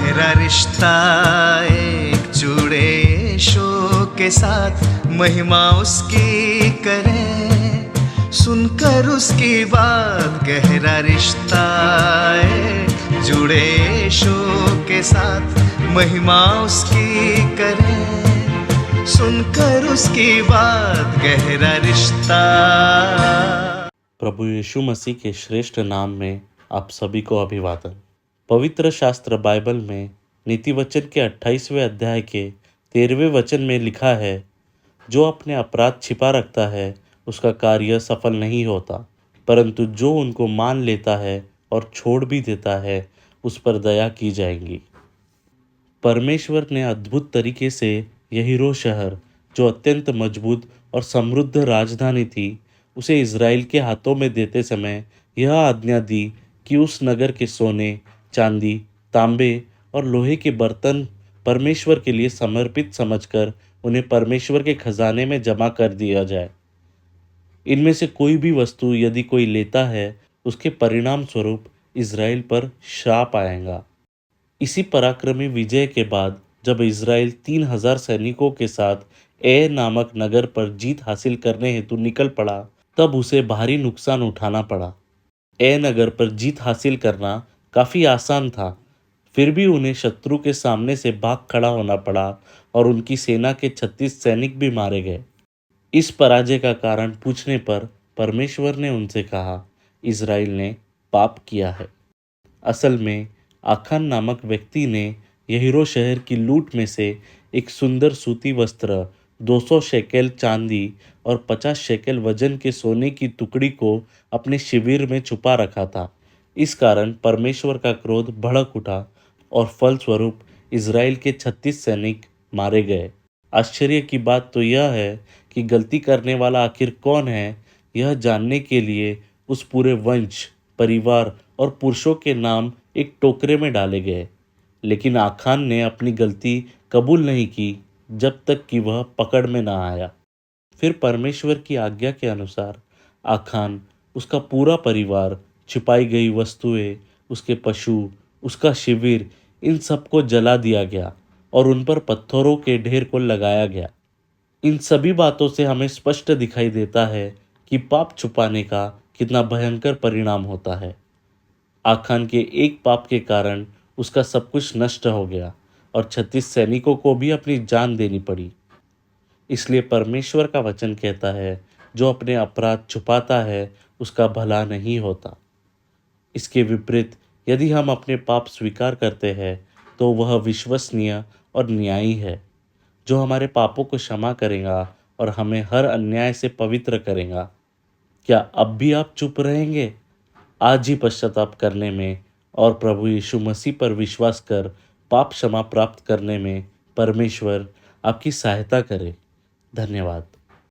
गहरा रिश्ता एक जुड़े यीशु के साथ, महिमा उसकी करें सुनकर उसकी बात। गहरा रिश्ता एक जुड़े यीशु के साथ, महिमा उसकी करें सुनकर उसकी बात। गहरा रिश्ता। प्रभु यीशु मसीह के श्रेष्ठ नाम में आप सभी को अभिवादन। पवित्र शास्त्र बाइबल में नीति वचन के 28वें अध्याय के 13वें वचन में लिखा है, जो अपने अपराध छिपा रखता है उसका कार्य सफल नहीं होता, परंतु जो उनको मान लेता है और छोड़ भी देता है उस पर दया की जाएगी। परमेश्वर ने अद्भुत तरीके से यरीहो शहर, जो अत्यंत मजबूत और समृद्ध राजधानी थी, उसे इज़राइल के हाथों में देते समय यह आज्ञा दी कि उस नगर के सोने, चांदी, तांबे और लोहे के बर्तन परमेश्वर के लिए समर्पित समझकर उन्हें परमेश्वर के खजाने में जमा कर दिया जाए। इनमें से कोई भी वस्तु यदि कोई लेता है, उसके परिणाम स्वरूप इज़राइल पर श्राप आएगा। इसी पराक्रमी विजय के बाद जब इज़राइल 3000 सैनिकों के साथ ए नामक नगर पर जीत हासिल करने हेतु निकल पड़ा, तब उसे भारी नुकसान उठाना पड़ा। ए नगर पर जीत हासिल करना काफ़ी आसान था, फिर भी उन्हें शत्रु के सामने से भाग खड़ा होना पड़ा और उनकी सेना के 36 सैनिक भी मारे गए। इस पराजय का कारण पूछने पर परमेश्वर ने उनसे कहा, इज़राइल ने पाप किया है। असल में आखान नामक व्यक्ति ने यरीहो शहर की लूट में से एक सुंदर सूती वस्त्र, 200 शेकेल चांदी और 50 शेकेल वजन के सोने की टुकड़ी को अपने शिविर में छुपा रखा था। इस कारण परमेश्वर का क्रोध भड़क उठा और फलस्वरूप इज़राइल के 36 सैनिक मारे गए। आश्चर्य की बात तो यह है कि गलती करने वाला आखिर कौन है, यह जानने के लिए उस पूरे वंश, परिवार और पुरुषों के नाम एक टोकरे में डाले गए। लेकिन आखान ने अपनी गलती कबूल नहीं की जब तक कि वह पकड़ में न आया। फिर परमेश्वर की आज्ञा के अनुसार आखान, उसका पूरा परिवार, छिपाई गई वस्तुएं, उसके पशु, उसका शिविर, इन सबको जला दिया गया और उन पर पत्थरों के ढेर को लगाया गया। इन सभी बातों से हमें स्पष्ट दिखाई देता है कि पाप छुपाने का कितना भयंकर परिणाम होता है। आखान के एक पाप के कारण उसका सब कुछ नष्ट हो गया और 36 सैनिकों को भी अपनी जान देनी पड़ी। इसलिए परमेश्वर का वचन कहता है, जो अपने अपराध छुपाता है उसका भला नहीं होता। इसके विपरीत यदि हम अपने पाप स्वीकार करते हैं तो वह विश्वसनीय और न्यायी है, जो हमारे पापों को क्षमा करेगा और हमें हर अन्याय से पवित्र करेगा। क्या अब भी आप चुप रहेंगे? आज ही पश्चाताप करने में और प्रभु यीशु मसीह पर विश्वास कर पाप क्षमा प्राप्त करने में परमेश्वर आपकी सहायता करे। धन्यवाद।